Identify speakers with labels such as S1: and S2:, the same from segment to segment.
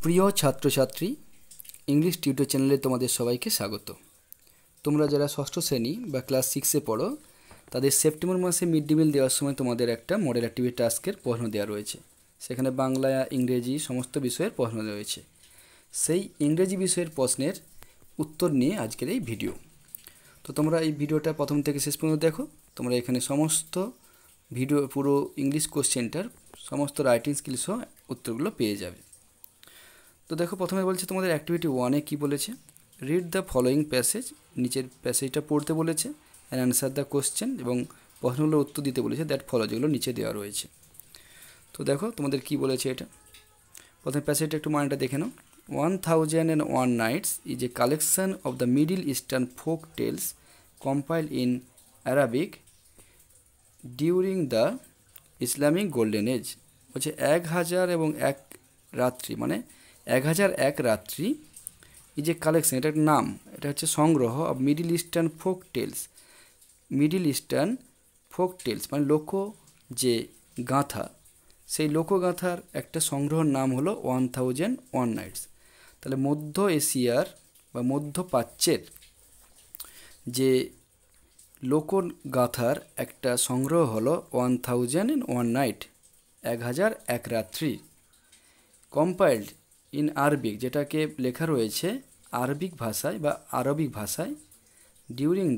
S1: প্রিয় ছাত্রছাত্রী, English tutor চ্যানেলে তোমাদের সবাইকে স্বাগত। তোমরা যারা ষষ্ঠ শ্রেণী বা ক্লাস 6-এ পড়ো, তাদের সেপ্টেম্বর মাসে মিড ডে মিল দেওয়ার সময় তোমাদের একটা মডেল অ্যাক্টিভিটি টাস্কের প্রশ্ন দেওয়া রয়েছে। সেখানে বাংলা, ইংরেজি সমস্ত বিষয়ের প্রশ্ন রয়েছে। সেই ইংরেজি বিষয়ের প্রশ্নের উত্তর নিয়ে আজকের এই ভিডিও। তো তোমরা এই ভিডিওটা প্রথম থেকে শেষ পর্যন্ত দেখো। তোমরা এখানে সমস্ত ভিডিও, পুরো ইংলিশ কোশ্চেনটার সমস্ত রাইটিং স্কিল সহ উত্তরগুলো পেয়ে যাবে। তো দেখো, প্রথমে বলছে তোমাদের অ্যাক্টিভিটি 1-এ কী বলেছে, রিড দ্য ফলোয়িং প্যাসেজ, নিচের প্যাসেজটা পড়তে বলেছে, অ্যান্ড অ্যান্সার দ্য কোশ্চেন, এবং প্রশ্নগুলোর উত্তর দিতে বলেছে, দ্যাট ফলো, যেগুলো নিচে দেওয়া রয়েছে। তো দেখো তোমাদের কি বলেছে এটা। প্রথমে প্যাসেজটা একটু মানেটা দেখে নাও। 1001 Nights is a collection of the Middle Eastern folk tales compiled in Arabic during the Islamic Golden Age। বলছে 1001 রাত্রি, মানে 1001 রাত্রি, এই যে কালেকশন, এটার নাম, এটা হচ্ছে সংগ্রহ of middle eastern folk tales. Middle eastern folk tales মানে লোক যে গাঁথা, সেই লোকগাঁথার একটা সংগ্রহের নাম হলো 1001 Nights। তাহলে মধ্য এশিয়ার বা মধ্যপ্রাচ্যের যে লোকগাঁথার একটা সংগ্রহ হলো 1001 Night, 1001 রাত্রি। কম্পাইল্ড ইন আরবিক, যেটাকে লেখা রয়েছে আরবিক ভাষায় বা আরবিক ভাষায়, during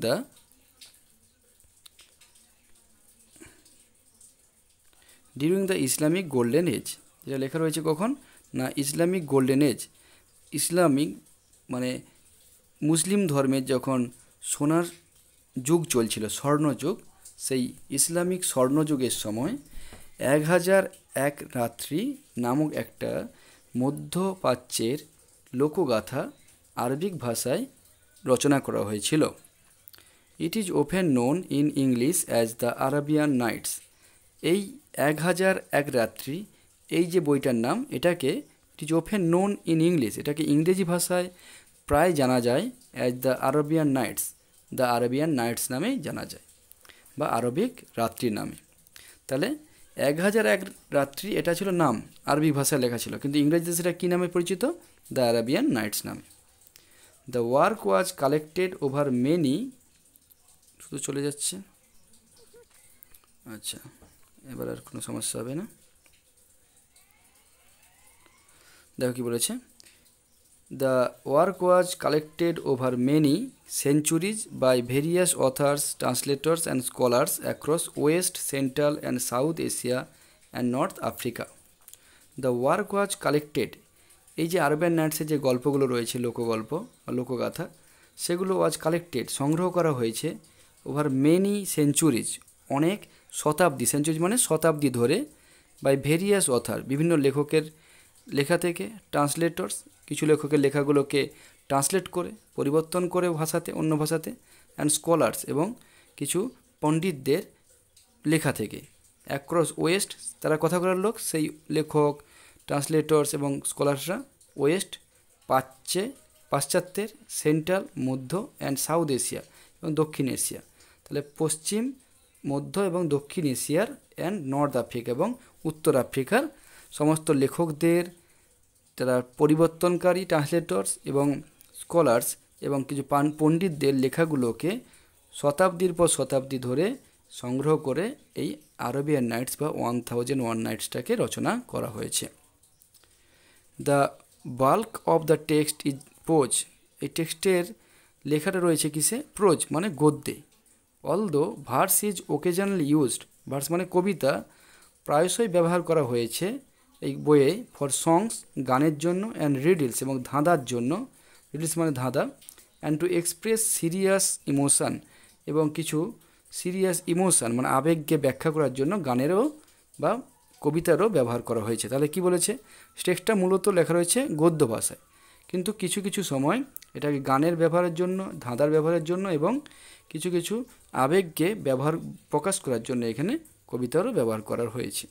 S1: the Islamic golden age. যেটা লেখা রয়েছে কখন না, ইসলামিক গোল্ডেন এজ। ইসলামিক মানে মুসলিম ধর্মের যখন সোনার যুগ চলছিল, স্বর্ণযুগ, সেই ইসলামিক স্বর্ণযুগের সময় 1001 রাত্রি নামক একটা মধ্যপ্রাচ্যের লোকগাথা আরবিক ভাষায় রচনা করা হয়েছিল। It is often known in English as the Arabian Nights. এই 1001 রাত্রি, এই যে বইটার নাম, এটাকে it is often known in English, এটাকে ইংরেজি ভাষায় প্রায় জানা যায় as the Arabian Nights, the Arabian Nights নামেই জানা যায়, বা আরবিক রাত্রি নামে। তাহলে 1001 রাত্রি এটা ছিল নাম, আরবি ভাষায় লেখা ছিল, কিন্তু ইংরেজিতে সেটা কী নামে পরিচিত, দ্য আরাবিয়ান নাইটস নামে। The work was collected over many, শুধু চলে যাচ্ছে, আচ্ছা এবার আর কোনো সমস্যা হবে না। দেখো কি বলেছে, the work was collected over many centuries by various authors, translators and scholars across West, Central and South Asia and North Africa. The work was collected, এই যে আরবিয়ান নাইটসের যে গল্পগুলো রয়েছে, লোকগল্প বা লোকগাথা, সেগুলো ওয়াজ কালেক্টেড সংগ্রহ করা হয়েছে ওভার মেনি সেঞ্চুরিজ, অনেক শতাব্দী, সেঞ্চুরিজ মানে শতাব্দী ধরে, বাই ভেরিয়াস অথার, বিভিন্ন লেখকের লেখা থেকে, ট্রান্সলেটর্স, কিছু লেখকের লেখাগুলোকে ট্রান্সলেট করে, পরিবর্তন করে ভাষাতে, অন্য ভাষাতে, অ্যান্ড স্কলার্স, এবং কিছু পণ্ডিতদের লেখা থেকে, অ্যাক্রস ওয়েস্ট, তারা কথা বলার লোক, সেই লেখক, ট্রান্সলেটর্স এবং স্কলার্সরা ওয়েস্ট, পাশ্চাত্যের, সেন্ট্রাল মধ্য, অ্যান্ড সাউথ এশিয়া এবং দক্ষিণ এশিয়া। তাহলে পশ্চিম, মধ্য এবং দক্ষিণ এশিয়ার, অ্যান্ড নর্থ আফ্রিকা এবং উত্তর আফ্রিকার সমস্ত লেখকদের, তারা পরিবর্তনকারী ট্রান্সলেটর্স এবং স্কলার্স এবং কিছু পণ্ডিতদের লেখাগুলোকে শতাব্দীর পর শতাব্দী ধরে সংগ্রহ করে এই আরবিয়ান নাইটস বা 1001 নাইটসটাকে রচনা করা হয়েছে। The bulk of the text is prose, এই টেক্সটের লেখাটা রয়েছে কিসে, প্রোজ মানে গদ্যে। Although verse is occasionally used, verse মানে কবিতা প্রায়শই ব্যবহার করা হয়েছে এই বইয়ে, ফর সংস গানের জন্য, অ্যান্ড রিডলস এবং ধাঁধার জন্য, রিডলস মানে ধাঁধা, and to express serious emotion, এবং কিছু সিরিয়াস ইমোশান মানে আবেগকে ব্যাখ্যা করার জন্য গানেরও বা কবিতারও ব্যবহার করা হয়েছে। তাহলে কি বলেছে, টেক্সটটা মূলত লেখা রয়েছে গদ্য ভাষায়, কিন্তু কিছু কিছু সময় এটাকে গানের ব্যবহারের জন্য, ধাঁধার ব্যবহারের জন্য, এবং কিছু কিছু আবেগকে প্রকাশ করার জন্য এখানে কবিতারও ব্যবহার করা হয়েছে।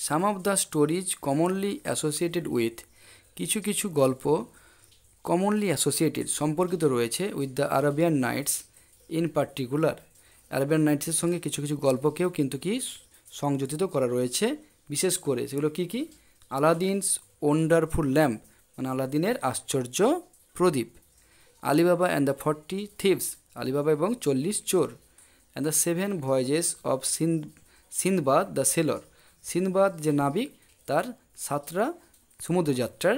S1: Some of the stories commonly associated with, কিছু কিছু গল্প কমনলি অ্যাসোসিয়েটেড সম্পর্কিত রয়েছে with the Arabian Nights in particular, Arabian নাইটসের সঙ্গে কিছু কিছু গল্পকেও কিন্তু কি সংযোজিত করা রয়েছে বিশেষ করে। সেগুলো কি কি, আলাদিনস ওয়ান্ডারফুল ল্যাম্প মানে আলাদিনের আশ্চর্য প্রদীপ, Ali Baba and the 40 thieves Ali Baba এবং 40 চোর, and the 7 voyages of Sinbad the sailor Sinbad যে নাবিক তার 7টা সমুদ্রযাত্রার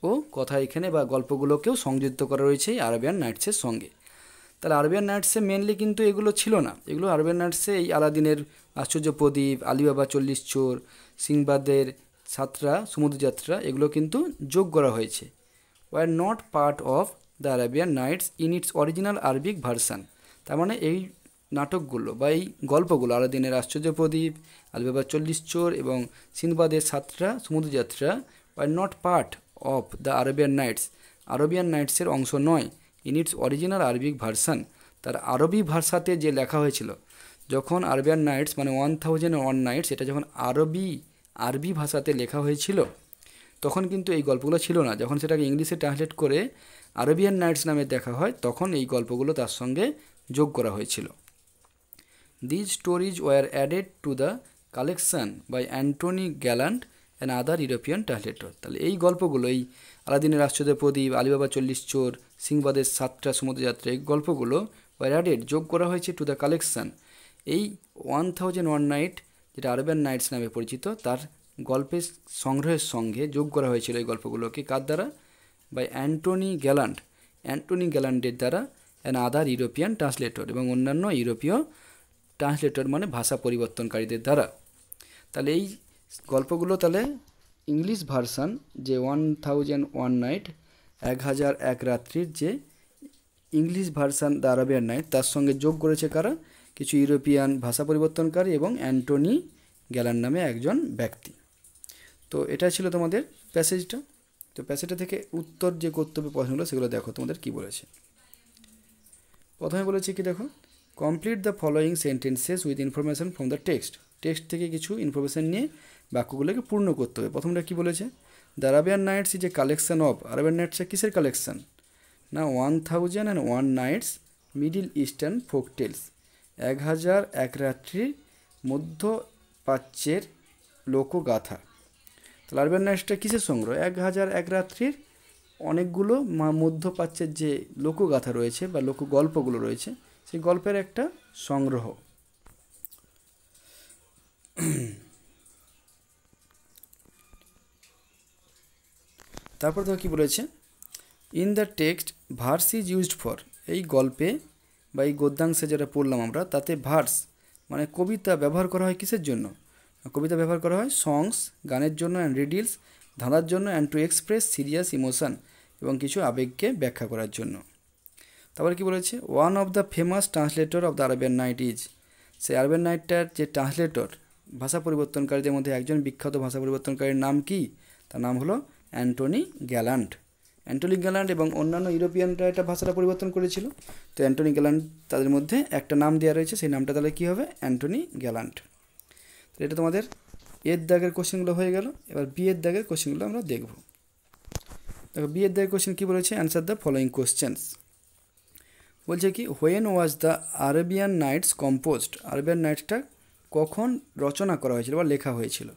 S1: ও কথা এখানে বা গল্পগুলোকেও সংযুক্ত করা রয়েছে এই আরবিয়ান নাইটসের সঙ্গে। তাহলে আরবিয়ান নাইটসে মেনলি কিন্তু এগুলো ছিল না, এগুলো আরবিয়ান নাইটসে এই আলাদিনের আশ্চর্য প্রদীপ, আলিবাবা 40 চোর, সিন্দবাদের 7টা সমুদ্রযাত্রা এগুলো কিন্তু যোগ করা হয়েছে। Were not part of the Arabian Nights in its original Arabic version. তার মানে এই নাটকগুলো বা এই গল্পগুলো আলাদিনের আশ্চর্য প্রদীপ, আলিবাবা 40 চোর এবং সিন্দবাদের 7টা সমুদ্রযাত্রা were not part of the Arabian Nights Arabian নাইটসের অংশ নয় in its original Arabic version. তার আরবি ভাষাতে যে লেখা হয়েছিল, যখন আরবিয়ান নাইটস মানে 1001 নাইটস এটা যখন আরবি ভাষাতে লেখা হয়েছিল তখন কিন্তু এই গল্পগুলো ছিল না। যখন সেটাকে ইংলিশে ট্রান্সলেট করে আরবিয়ান নাইটস নামে দেখা হয় তখন এই গল্পগুলো তার সঙ্গে যোগ করা হয়েছিল। These stories were added to the collection by Antoine Galland and other European translator. তাহলে এই গল্পগুলো এই আলাদিনের আশ্চর্য প্রদীপ, আলিবাবা 40 চোর, সিন্দবাদের 7টা সমুদ্রযাত্রা এই গল্পগুলো ওয়ার অ্যাডেড যোগ করা হয়েছে টু দ্য কালেকশন এই 1001 নাইট যেটা আরবিয়ান নাইটস নামে পরিচিত তার গল্পের সংগ্রহের সঙ্গে যোগ করা হয়েছিল এই গল্পগুলোকে কার দ্বারা? বাই অ্যান্টনি গ্যালান্টের দ্বারা অ্যান্ড আদার ইউরোপিয়ান ট্রান্সলেটর এবং অন্যান্য ইউরোপীয় ট্রান্সলেটর মানে ভাষা পরিবর্তনকারীদের দ্বারা। তাহলে এই গল্পগুলো তাহলে ইংলিশ ভার্সান যে 1001 নাইট 1001 রাত্রির যে English version the Arabian night তার সঙ্গে যোগ করেছে কারা? কিছু ইউরোপিয়ান ভাষা পরিবর্তনকারী এবং অ্যান্টনি গ্যালান নামে একজন ব্যক্তি। তো এটা ছিল তোমাদের প্যাসেজটা। তো প্যাসেজটা থেকে উত্তর যে কর্তব্য প্রশ্নগুলো সেগুলো দেখো তোমাদের কি বলেছে। প্রথমে বলেছে কি দেখো, complete the following sentences with information from the text থেকে কিছু ইনফরমেশন নিয়ে বাক্যগুলোকে পূর্ণ করতে হবে। প্রথমটা কি বলেছে? The Arabian Nights is a collection of Arabian নাইটসে কিসের কালেকশন না 1001 nights middle eastern folk tales 1001 রাত্রির মধ্যপ্রাচ্যের লোকগাথা। তাহলে আরবিয়ান নাইটসটা কিসের সংগ্রহ? 1001 রাত্রির অনেকগুলো মধ্যপ্রাচ্যের যে লোকগাথা রয়েছে বা লোকগল্পগুলো রয়েছে সেই গল্পের একটা সংগ্রহ। তারপর তো কি বলেছে? In the text verse is used for, এই গল্পে বা এই গদ্যাংশে যেটা পড়লাম আমরা তাতে ভার্স মানে কবিতা ব্যবহার করা হয় কিসের জন্য? কবিতা ব্যবহার করা হয় সংস গানের জন্য, অ্যান্ড রিডিলস ধাঁধার জন্য, and to express serious emotion এবং কিছু আবেগকে ব্যাখ্যা করার জন্য। তারপর কি বলেছে? One of the famous translator of the Arabian night is, সেই আরবিয়ান নাইটটার যে ট্রান্সলেটর ভাষা পরিবর্তনকারীদের মধ্যে একজন বিখ্যাত ভাষা পরিবর্তনকারীর নাম কি? তার নাম হলো অ্যান্টনি গ্যালান্ট। অ্যান্টনি গ্যালান্ট এবং অন্যান্য ইউরোপিয়ানরা এটা ভাষাটা পরিবর্তন করেছিল। তো অ্যান্টনি গ্যালান্ট তাদের মধ্যে একটা নাম দেওয়া রয়েছে, সেই নামটা তাহলে কী হবে? Antoine Galland. তো এটা তোমাদের এর দাগের কোশ্চেনগুলো হয়ে গেল। এবার বি এর দাগের কোশ্চেনগুলো আমরা দেখব। দেখো বি এর দাগের কোশ্চেন কী বলেছে? Answer the following questions. বলছে কি, when was the Arabian Nights composed, Arabian নাইটসটা কখন রচনা করা হয়েছিল বা লেখা হয়েছিল?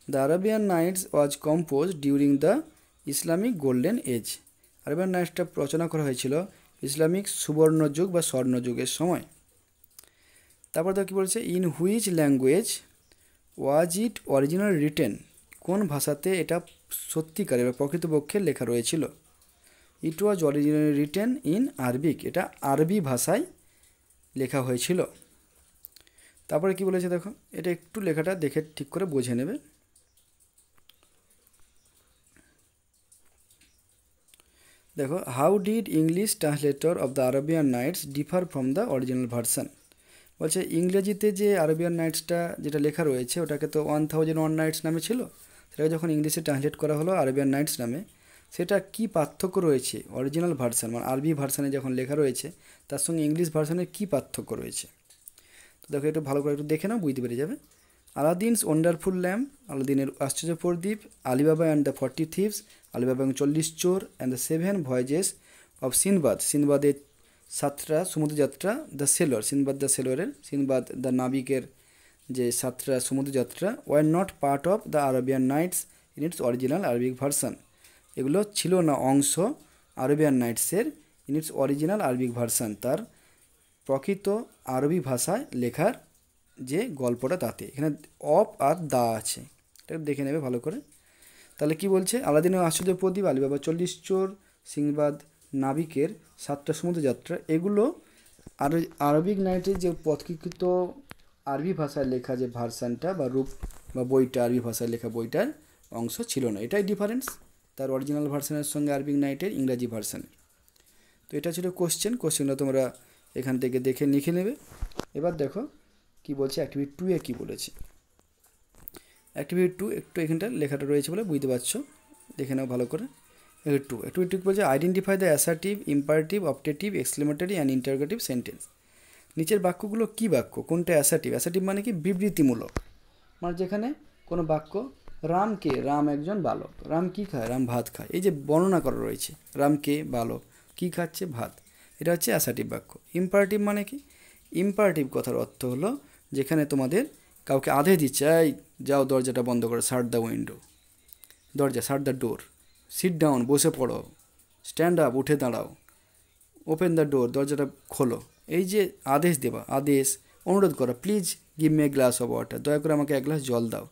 S1: The Arabian Nights was compose during the Islamic golden age, Arabian নাইটসটা রচনা করা হয়েছিল ইসলামিক সুবর্ণযুগ বা স্বর্ণযুগের সময়। তারপর তো কী বলছে? In which language was it original written, কোন ভাষাতে এটা সত্যিকারে বা প্রকৃতপক্ষে লেখা রয়েছিল? It was originally written in Arabic, এটা আরবি ভাষায় লেখা হয়েছিল। তারপরে কি বলেছে দেখো, এটা একটু লেখাটা দেখে ঠিক করে বুঝে নেবে। দেখো, how did English translator of the Arabian Nights differ from the original version, বলছে ইংরেজিতে যে আরবিয়ান নাইটসটা যেটা লেখা রয়েছে ওটাকে তো 1001 নাইটস নামে ছিল, সেটাকে যখন ইংলিশে ট্রান্সলেট করা হলো আরবিয়ান নাইটস নামে, সেটা কি পার্থক্য রয়েছে অরিজিনাল ভার্সান মানে আরবি ভার্সানে যখন লেখা রয়েছে তার সঙ্গে ইংলিশ ভার্সানের কী পার্থক্য রয়েছে? তো দেখো একটু ভালো করে একটু দেখে নাও, বুঝতে পেরে যাবে। আলাদিনস ওয়ান্ডারফুল ল্যাম্প, আলাদিনের আশ্চর্য প্রদীপ, Ali Baba and the 40 thieves, Ali Baba এবং 40 চোর, and the 7 voyages of Sinbad, সিন্দবাদের 7টা সমুদ্রযাত্রা, দ্য সেলর, সিন্দবাদ দ্য সেলরের, সিন্দবাদ দ্য নাবিকের যে 7টা সমুদ্রযাত্রা, were not part of the Arabian Nights in its original Arabic version. এগুলো ছিল না অংশ আরবিয়ান নাইটসের in its original Arabic version, তার প্রকৃত আরবি ভাষায় লেখার যে গল্পটা তাতে। এখানে অফ আর দা আছে, এটা দেখে নেবে ভালো করে। তাহলে কি বলছে, আলাদিনের আশ্চর্য প্রদীপ, আলিবাবা 40 চোর, সিংবাদ নাবিকের 7টা সমুদ্র যাত্রা, এগুলো আরবিক নাইটের যে প্রকৃত আরবি ভাষায় লেখা যে ভার্সানটা বা রূপ বা বইটা, আরবি ভাষায় লেখা বইটার অংশ ছিল না। এটাই ডিফারেন্স তার অরিজিনাল ভার্সানের সঙ্গে আরবিক নাইটের ইংরাজি ভার্সানের। তো এটা ছিল কোশ্চেনটা তোমরা এখান থেকে দেখে লিখে নেবে। এবার দেখো কি বলছে অ্যাক্টিভিটি 2 এ কী বলেছে। অ্যাক্টিভিটি 2 একটু এখানটা লেখাটা রয়েছে বলে বুঝতে পারছো, দেখে নাও ভালো করে। অ্যাক্টিভিটি 2 বলছে identify the assertive, imperative, optative, exclamatory and interrogative sentence. নিচের বাক্যগুলো কি বাক্য, কোনটা অ্যাসার্টিভ? অ্যাসার্টিভ মানে কি বিবৃতিমূলক, মানে যেখানে কোনো বাক্য রাম কে, রাম একজন বালক, রাম কি খায়, রাম ভাত খায়, এই যে বর্ণনা করা রয়েছে রাম কে বালক কি খাচ্ছে, ভাত, এটা হচ্ছে অ্যাসার্টিভ বাক্য। ইম্পারেটিভ মানে কি, ইম্পারেটিভ কথার অর্থ হলো যেখানে তোমাদের কাউকে আদেশ দিচ্ছে, এই যাও দরজাটা বন্ধ করো, শাট দ্য উইন্ডো, দরজা শাট দ্য ডোর, সিট ডাউন বসে পড়ো, স্ট্যান্ড আপ উঠে দাঁড়াও, ওপেন দ্য ডোর দরজাটা খোলো, এই যে আদেশ দেওয়া, আদেশ, অনুরোধ করা, please give me a glass of water, দয়া করে আমাকে এক গ্লাস জল দাও,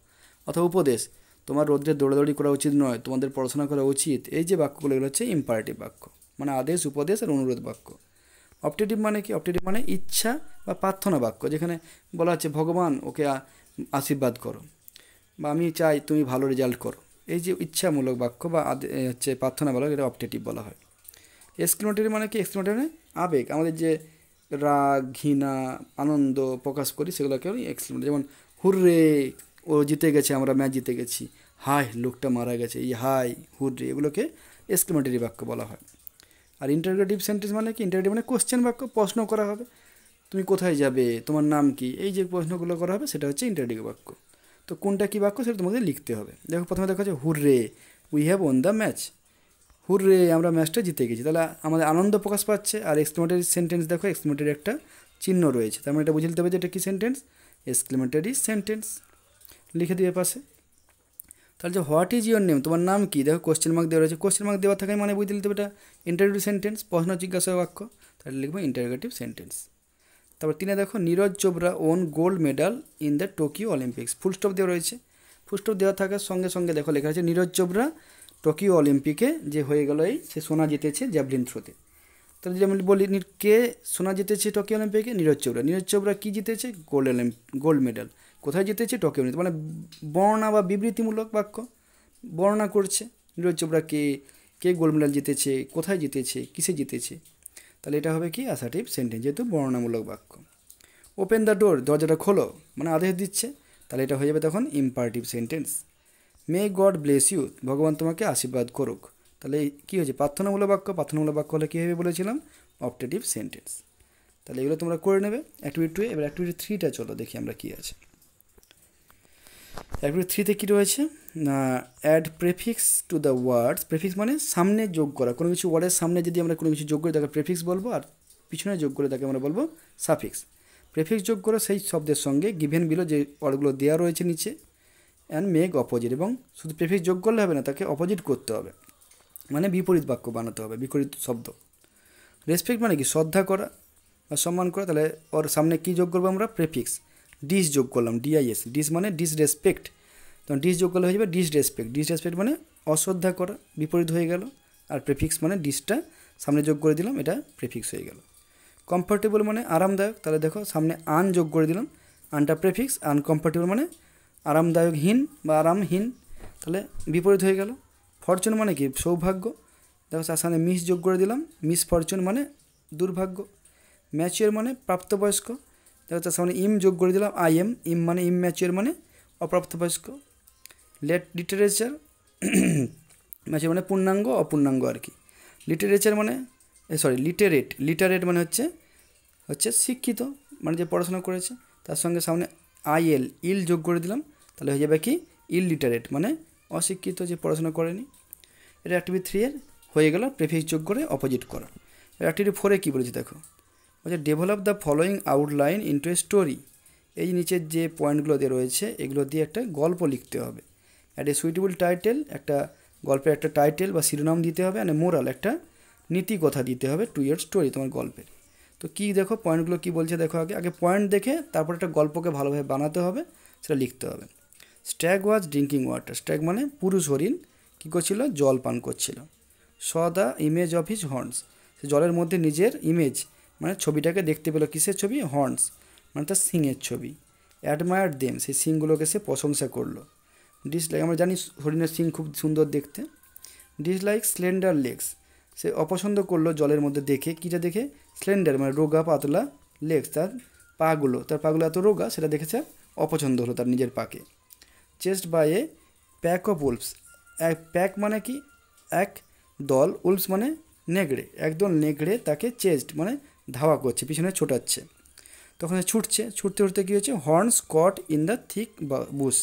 S1: অথবা উপদেশ, তোমার রোদ্রে দৌড়াদৌড়ি করা উচিত নয়, তোমাদের পড়াশোনা করা উচিত, এই যে বাক্যগুলো এগুলো হচ্ছে ইম্পারেটিভ বাক্য, মানে আদেশ, উপদেশ আর অনুরোধ বাক্য। অপটেটিভ মানে কি, অপটেটিভ মানে ইচ্ছা বা প্রার্থনা বাক্য, যেখানে বলা হচ্ছে ভগবান ওকে আশীর্বাদ করো, বা আমি চাই তুমি ভালো রেজাল্ট করো, এই যে ইচ্ছামূলক বাক্য বা হচ্ছে প্রার্থনা বলা, এটা অপটেটিভ বলা হয়। এক্সক্লেমেটরি মানে কি, এক্সক্লেমেটরি মানে আবেগ, আমাদের যে রাগ, ঘৃণা, আনন্দ প্রকাশ করি সেগুলোকে এক্সক্লেমেটরি, যেমন হুররে ও জিতে গেছে, আমরা ম্যাচ জিতে গেছি, হাই লোকটা মারা গেছে, এই হাই হুররে, এগুলোকে এক্সক্লেমেটরি বাক্য বলা হয়। আর ইন্টারোগেটিভ সেন্টেন্স মানে কি, ইন্টারোগেটিভ মানে কোশ্চেন বাক্য, প্রশ্ন করা হবে, তুমি কোথায় যাবে, তোমার নাম কি, এই যে প্রশ্নগুলো করা হবে সেটা হচ্ছে ইন্টারোগেটিভ বাক্য। তো কোনটা কী বাক্য সেটা তোমাদের লিখতে হবে। দেখো প্রথমে দেখা হচ্ছে hurray we have won the match, hurray আমরা ম্যাচটা জিতে গেছি, তাহলে আমাদের আনন্দ প্রকাশ পাচ্ছে। আর এক্সক্লেমেটরি সেন্টেন্স দেখো, এক্সক্লেমেটরি একটা চিহ্ন রয়েছে, তার মানে এটা বুঝে নিতে হবে যে এটা কী সেন্টেন্স, এক্সক্লেমেটরি সেন্টেন্স, লিখে দিয়ে পাশে। তাহলে যে হোয়াট ইজ ইউর নেম, তোমার নাম কি, দেখো কোশ্চেন মার্ক দেওয়া রয়েছে, কোশ্চেন মার্ক দেওয়া থাকে মানে বুঝতে নিতে হবে এটা ইন্টারোগেটিভ সেন্টেন্স, প্রশ্ন জিজ্ঞাসা বাক্য, তাহলে লিখবো ইন্টারোগেটিভ সেন্টেন্স। তারপর 3 দেখো Neeraj Chopra won gold medal in the Tokyo Olympics, full stop দেওয়া রয়েছে, ফুল স্টপ দেওয়া থাকার সঙ্গে সঙ্গে দেখো লেখা আছে নীরজ চোপড়া টোকিও অলিম্পিকে যে হয়ে গেল এই সে সোনা জিতেছে জ্যাভলিন থ্রোতে। তাহলে যদি আমি বলি কে সোনা জিতেছে টোকিও অলিম্পিকে, নীরজ চোপড়া। নীরজ চোপড়া কী জিতেছে, গোল্ড মেডাল, কোথায় জিতেছে, টোকিও অলিম্পিক, মানে বর্ণনা বা বিবৃতিমূলক বাক্য, বর্ণনা করছে নীরজ চোপড়া কে গোল্ড মেডাল জিতেছে, কোথায় জিতেছে, কিসে জিতেছে, তাহলে এটা হবে কি অ্যাসার্টিভ সেন্টেন্স, যেহেতু বর্ণনামূলক বাক্য। ওপেন দ্য ডোর দরজাটা খোলো মানে আদেশ দিচ্ছে, তাহলে এটা হয়ে যাবে তখন imperative sentence. May God bless you ভগবান তোমাকে আশীর্বাদ করুক, তাহলে কী হয়েছে প্রার্থনামূলক বাক্য, প্রার্থনামূলক বাক্য হলে কী হবে বলেছিলাম, অপটেটিভ সেন্টেন্স। তাহলে এগুলো তোমরা করে নেবে অ্যাক্টিভিটি 2। এবার অ্যাক্টিভিটি 3টা চলো দেখি আমরা কী আছে। অ্যাক্টিভিটি 3তে কী রয়েছে না, add prefix to the words, prefix মানে সামনে যোগ করা, কোনো কিছু ওয়ার্ডের সামনে যদি আমরা কোনো কিছু যোগ করি তাকে প্রেফিক্স বলবো, আর পিছনে যোগ করে তাকে আমরা বলবো সাফিক্স। প্রেফিক্স যোগ করে সেই শব্দের সঙ্গে গিভেন বিলো যে ওয়ার্ডগুলো দেওয়া রয়েছে নিচে, অ্যান্ড মেক অপোজিট, এবং শুধু প্রেফিক্স যোগ করলে হবে না, তাকে অপোজিট করতে হবে, মানে বিপরীত বাক্য বানাতে হবে, বিপরীত শব্দ। রেসপেক্ট মানে কি শ্রদ্ধা করা বা সম্মান করা, তাহলে ওর সামনে কী যোগ করবো আমরা, প্রেফিক্স, ডিস যোগ করলাম, ডিআইএস, ডিস মানে ডিসরেসপেক্ট, তখন ডিস যোগ করলে হয়ে যাবে ডিসরেসপেক্ট, ডিসরেসপেক্ট মানে অশ্রদ্ধা করা, বিপরীত হয়ে গেল, আর প্রেফিক্স মানে ডিসটা সামনে যোগ করে দিলাম, এটা প্রেফিক্স হয়ে গেল। কমফর্টেবল মানে আরামদায়ক, তাহলে দেখো সামনে আন যোগ করে দিলাম, আনটা প্রেফিক্স, আনকমফর্টেবল মানে আরামদায়কহীন বা আরামহীন, তাহলে বিপরীত হয়ে গেল। ফরচুন মানে কি সৌভাগ্য, দেখো তার সামনে মিস যোগ করে দিলাম, মিস ফরচুন মানে দুর্ভাগ্য। ম্যাচিওর মানে প্রাপ্তবয়স্ক, দেখো তার সামনে ইম যোগ করে দিলাম, ইম মানে ইমম্যাচিওর মানে অপ্রাপ্তবয়স্ক। লিটারেচার ম্যাচিওর মানে পূর্ণাঙ্গ অপূর্ণাঙ্গ আর কি। লিটারেচার মানে লিটারেট মানে হচ্ছে শিক্ষিত, মানে যে পড়াশোনা করেছে, তার সঙ্গে সামনে ইল যোগ করে দিলাম, তাহলে হয়ে যাবে কি ইললিটারেট মানে অশিক্ষিত, যে পড়াশোনা করেনি। এটা অ্যাক্টিভিটি 3 এর হয়ে গেল, প্রেফিক্স যোগ করে অপোজিট করা। অ্যাক্টিভিটি 4 কী বলেছি দেখো, বলছে develop the following outline into a story, এই নিচের যে পয়েন্টগুলো দিয়ে রয়েছে এগুলো দিয়ে একটা গল্প লিখতে হবে। অ্যাট এ সুইটেবল টাইটেল, একটা গল্পের একটা টাইটেল বা শিরোনাম দিতে হবে, অ্যান্ড মোরাল, একটা নীতি কথা দিতে হবে টু ইয়ার স্টোরি, তোমার গল্পের। তো কী দেখো পয়েন্টগুলো কী বলছে দেখো, আগে পয়েন্ট দেখে তারপর একটা গল্পকে ভালোভাবে বানাতে হবে, সেটা লিখতে হবে। Stag was drinking water, stag মানে পুরুষ হরিণ কী করছিল, জল পান করছিল। Saw the image of his horns, সে জলের মধ্যে নিজের ইমেজ মানে ছবিটাকে দেখতে পেলো, কিসের ছবি, হর্নস মানে তার সিংয়ের ছবি। অ্যাডমায়ার্ড দেম, সেই সিংগুলোকে সে প্রশংসা করলো। ডিসলাইক, আমরা জানি হরিণের সিং খুব সুন্দর দেখতে। ডিসলাইক স্লেন্ডার লেগস, সে অপছন্দ করলো জলের মধ্যে দেখে, কীটা দেখে, স্লেন্ডার মানে রোগা পাতলা, লেগস তার পাগুলো এত রোগা, সেটা দেখেছে অপছন্দ হলো তার নিজের পাকে। Chased by a pack of wolves, pack মানে কি, এক দল, উলফস মানে নেগড়ে, একদল নেগড়ে তাকে চেস্ট মানে ধাওয়া করছে, পিছনে ছোটাচ্ছে। তখন সে ছুটতে কী হয়েছে, horns caught in the thick bush,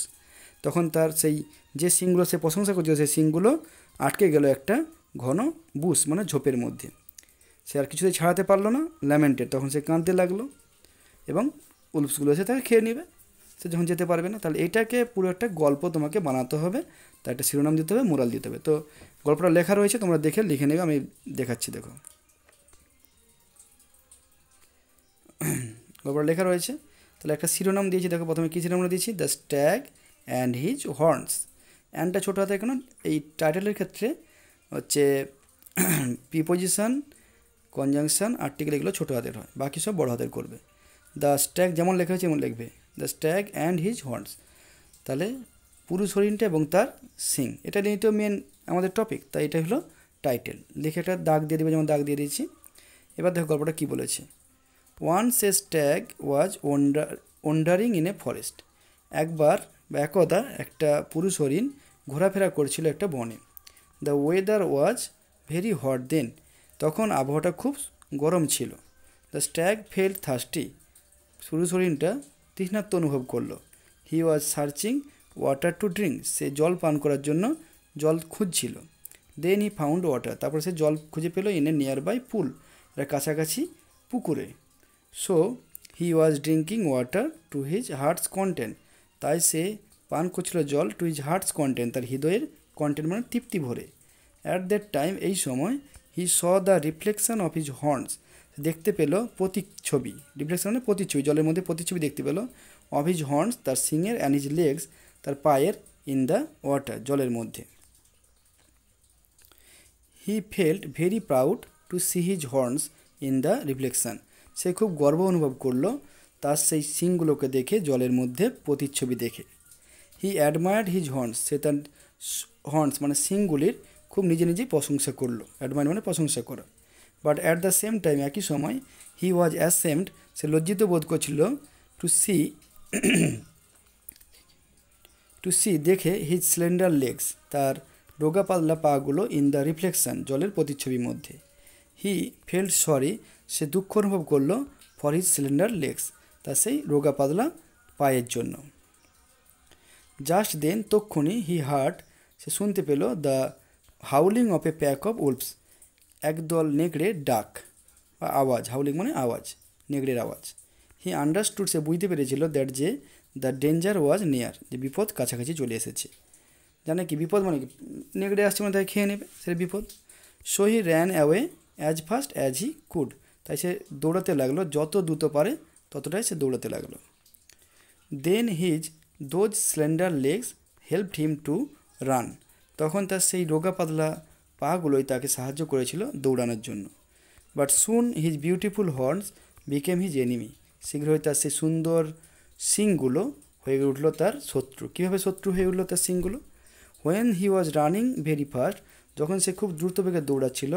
S1: তখন তার সেই যে সিংগুলো সে প্রশংসা করছিল সেই সিংগুলো আটকে গেল একটা ঘন বুশ মানে ঝোপের মধ্যে। সে আর কিছুতেই ছাড়াতে পারলো না, ল্যামেন্টেড, তখন সে কাঁদতে লাগলো এবং উলফসগুলো এসে তাকে খেয়ে নেবে সে যখন যেতে পারবে না। তাহলে এটাকে পুরো একটা গল্প তোমাকে বানাতে হবে, তার একটা শিরোনাম দিতে হবে, মোরাল দিতে হবে। তো গল্পটা লেখা রয়েছে, তোমরা দেখে লিখে নেবে, আমি দেখাচ্ছি দেখো। গল্পটা লেখা রয়েছে, তাহলে একটা শিরোনাম দিয়েছি দেখো, প্রথমে কী শিরোনাম দিয়েছি, the stag and his horns. অ্যান্ডটা ছোটো হাতে কেন, এই টাইটেলের ক্ষেত্রে হচ্ছে প্রিপোজিশন, কনজাংশন, আর্টিকেল এগুলো ছোটো হাতের হয়, বাকি সব বড় হাতের করবে। দ্য স্ট্যাগ যেমন লেখা হয়েছে এমন লিখবে, the stag and his horns, তাহলে পুরুষ হরিণটা এবং তার সিং, এটা নিয়ে তো মেন আমাদের টপিক, তাই এটা হলো টাইটেল। লিখে একটা দাগ দিয়ে দেবে, যেমন দাগ দিয়ে দিয়েছি। এবার দেখো গল্পটা কী বলেছে। Once a stag was wandering in a forest, একদা একটা পুরুষ হরিণ ঘোরাফেরা করছিল একটা বনে। The weather was very hot then, তখন আবহাওয়াটা খুব গরম ছিল। দ্য স্ট্যাগ ফেল্ট থার্স্টি, পুরুষ হরিণটা তৃষ্ণার্ত অনুভব করলো। He was searching water to drink, সে জল পান করার জন্য জল খুঁজছিল। দেন হি ফাউন্ড ওয়াটার, তারপর সে জল খুঁজে পেল in a nearby pool, এর কাছাকাছি পুকুরে। So he was drinking water to his heart's content, তাই সে পান করছিল জল টু হিজ হার্টস কন্টেন্ট, তার হৃদয়ের কন্টেন্ট মানে তৃপ্তি ভরে। অ্যাট দ্যাট টাইম, এই সময়, he saw the reflection of his horns, দেখতে পেল প্রতিচ্ছবি, রিফ্লেকশন মানে প্রতিচ্ছবি, জলের মধ্যে প্রতিচ্ছবি দেখতে পেল, অফ হিজ হর্নস তার সিংয়ের, অ্যান্ড হিজ লেগস তার পায়ের, ইন দ্য ওয়াটার জলের মধ্যে। He felt very proud to see his horns in the reflection, সে খুব গর্ব অনুভব করলো তার সেই সিংগুলোকে দেখে, জলের মধ্যে প্রতিচ্ছবি দেখে। হি অ্যাডমায়ার্ড হিজ হর্নস, সে তার হর্নস মানে সিংগুলির খুব নিজেই প্রশংসা করলো, অ্যাডমায়ার মানে প্রশংসা করা। But at the same time, একই সময়, হি ওয়াজ অ্যাসেমড, সে লজ্জিত বোধ করছিল, টু সি দেখে, হিজ স্লেন্ডার লেগস তার রোগা পাতলা পাগুলো, ইন দ্য রিফ্লেকশন জলের প্রতিচ্ছবির মধ্যে। হি ফেল্ট সরি, সে দুঃখ অনুভব করলো, ফর হিজ স্লেন্ডার লেগস তার সেই রোগা পাতলা পায়ের জন্য। জাস্ট দেন, তক্ষুনি, হি হার্ট, সে শুনতে পেল, the হাউলিং of A pack of wolves, একদল নেকড়ের ডাক বা আওয়াজ, হাউলিং মানে আওয়াজ, নেকড়ের আওয়াজ। হি আন্ডারস্টুড, সে বুঝতে পেরেছিল, দ্যাট যে দ্য ডেঞ্জার ওয়াজ নিয়ার, যে বিপদ কাছাকাছি চলে এসেছে। জানে কি বিপদ মানে কি, নেকড়ে আসছে মানে তাকে খেয়ে নেবে, সেটা বিপদ। So he ran away as fast as he could, তাই সে দৌড়াতে লাগলো, যত দ্রুত পারে ততটাই সে দৌড়াতে লাগলো। Then his those slender legs helped him to run, তখন তার সেই রোগা পাতলা পাগুলোই তাকে সাহায্য করেছিল দৌড়ানোর জন্য। But soon his beautiful horns became his enemy, শীঘ্রই তার সেই সুন্দর সিংগুলো হয়ে উঠল তার শত্রু। কীভাবে শত্রু হয়ে উঠল তার সিংগুলো? When he was running very fast, যখন সে খুব দ্রুত বেগে দৌড়াচ্ছিল।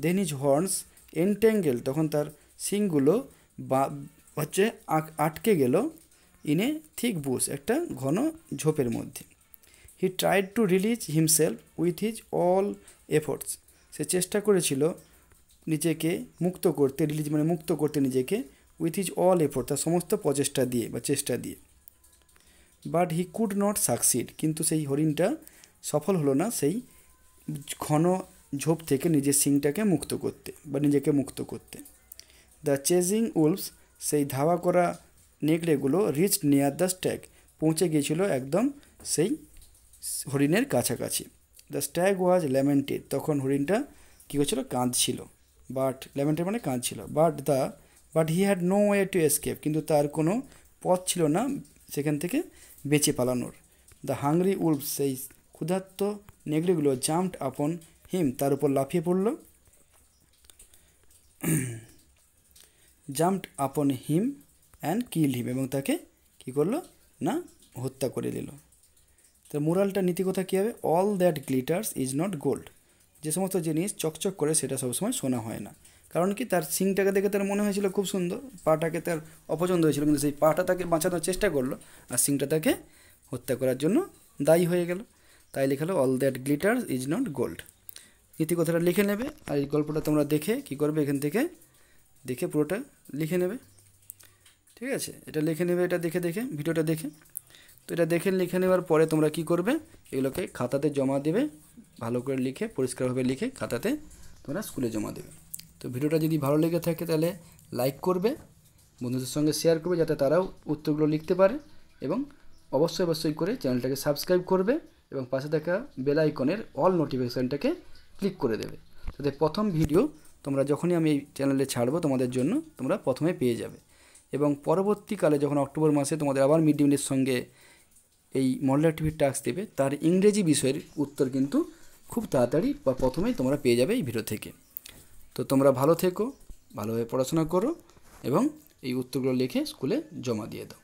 S1: দেন হিজ হর্নস এনট্যাঙ্গেল, তখন তার সিংগুলো আটকে গেল, ইন এ থিক বুশ, একটা ঘন ঝোপের মধ্যে। He tried to release himself with his all efforts, সে চেষ্টা করেছিল নিজেকে মুক্ত করতে, রিলিজ মানে মুক্ত করতে নিজেকে, উইথ হিজ অল এফোর্ট, তার সমস্ত প্রচেষ্টা দিয়ে বা চেষ্টা দিয়ে। But he could not succeed, কিন্তু সেই হরিণটা সফল হলো না সেই ঘন ঝোপ থেকে নিজের সিংটাকে মুক্ত করতে বা নিজেকে মুক্ত করতে। দ্য চেজিং উলফস, সেই ধাওয়া করা নেকড়েগুলো, রিচড নিয়ার দ্য স্ট্যাগ, পৌঁছে গিয়েছিল একদম সেই হরিণের কাছাকাছি। দ্য স্ট্যাগ ওয়াজ ল্যামেন্টেড, তখন হরিণটা কী করছিল, কাঁদছিল। বাট ল্যামেন্টেড মানে কাঁদছিল। But he had no way to escape, কিন্তু তার কোনো পথ ছিল না সেখান থেকে বেঁচে পালানোর। দ্য হাংরি উলফ, সেই ক্ষুধার্ত নেগড়েগুলো জাম্পড আপন হিম, তার উপর লাফিয়ে পড়ল। জাম্পড আপন হিম অ্যান্ড কিল হিম, এবং তাকে কী করলো না, হত্যা করে দিল। তো মোরালটা, নীতিকথা কী হবে, all that glitters is not gold, যে সমস্ত জিনিস চকচক করে সেটা সবসময় সোনা হয় না। কারণ কি, তার সিংটাকে দেখে তার মনে হয়েছিল খুব সুন্দর, পাটাকে তার অপছন্দ হয়েছিল, কিন্তু সেই পাটা তাকে বাঁচানোর চেষ্টা করলো আর সিংটা তাকে হত্যা করার জন্য দায়ী হয়ে গেল। তাই লেখালো all that glitters is not gold. নীতিকথাটা লিখে নেবে, আর এই গল্পটা তোমরা দেখে কী করবে, এখান থেকে দেখে পুরোটা লিখে নেবে। ঠিক আছে, এটা লিখে নেবে, এটা দেখে ভিডিওটা দেখে। তো এটা দেখে লিখে নেওয়ার পরে তোমরা কি করবে, এগুলোকে খাতাতে জমা দেবে, ভালো করে লিখে পরিষ্কারভাবে লিখে খাতাতে তোমরা স্কুলে জমা দেবে। তো ভিডিওটা যদি ভালো লেগে থাকে তাহলে লাইক করবে, বন্ধুদের সঙ্গে শেয়ার করবে যাতে তারাও উত্তরগুলো লিখতে পারে, এবং অবশ্যই করে চ্যানেলটাকে সাবস্ক্রাইব করবে এবং পাশে থাকা বেল আইকনের অল নোটিফিকেশানটাকে ক্লিক করে দেবে, যাতে প্রথম ভিডিও তোমরা যখনই আমি এই চ্যানেলে ছাড়বো তোমাদের জন্য তোমরা প্রথমে পেয়ে যাবে। এবং পরবর্তীকালে যখন অক্টোবর মাসে তোমাদের আবার মিড ডে মিলের সঙ্গে এই মডেল অ্যাক্টিভিটি টাস্ক দেবে, তার ইংরেজি বিষয়ের উত্তর কিন্তু খুব তাড়াতাড়ি বা প্রথমেই তোমরা পেয়ে যাবে এই ভিডিও থেকে। তো তোমরা ভালো থেকো, ভালোভাবে পড়াশোনা করো এবং এই উত্তরগুলো লিখে স্কুলে জমা দিয়ে দাও।